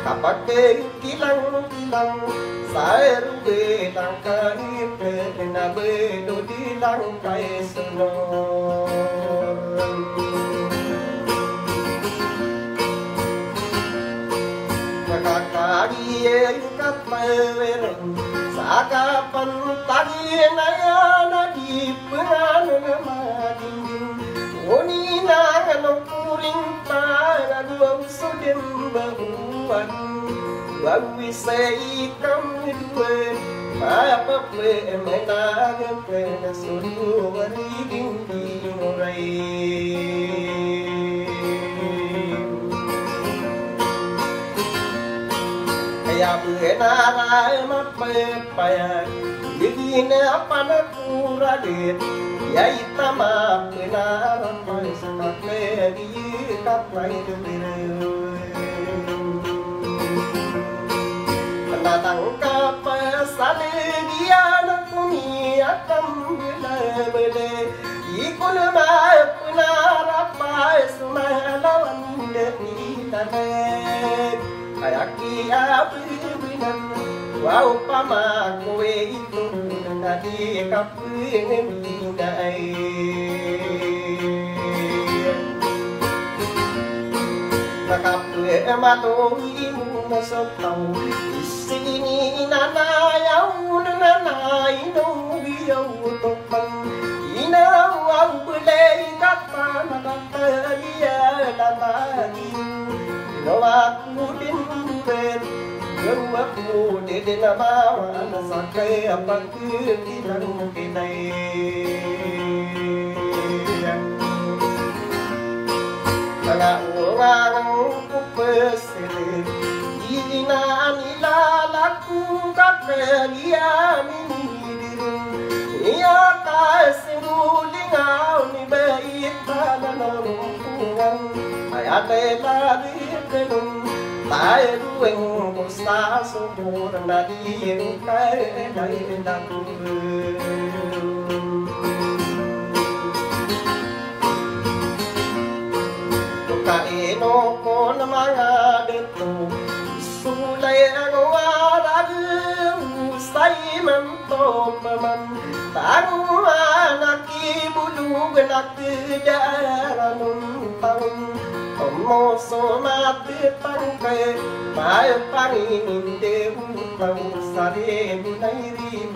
kapag kilang sa ruwe lang kahit na bedo di lang kay sunod nakakagiyay kapaweron sa kapantagin na yan na di pangano na magingin ngunit na anong puring panagawang sudin bahuan Wawi sa ikam duwe Mapaple menagapre na suru Wariging dimuray Kaya buenaray mapapayan Hindi na panakuradit Yay tama pinarapay sa kapedi Kapay dumirayo Datang ka sa lebian kumiyak ang bele-bele Iko na mapunarapay sumalawan ni tanek Kaya kiabibinan wow pamakuwe ito na di kapininay Nakapuwe matuwi mo sa tao Sini nanayaw nanay nung biyaw topan Inawang bulay kapa nakakaya lamagin Gawak mo din ben Gawak mo din namawan sa kaya pagkikilang kinay Nangaungang kupasilig Ina nilalaku kakaliamin Iya kasinulingaw ni bait pananungkungan Ay ate lalitin tayo duweng kusta subur na diin kay nainakul Kaino ko na mga dito Sulay ang warag Ustay man to paman Tanguan nakibulug Naktidaranong taon Pamoso matitang kay May panginin Dew Pang sarin ay rin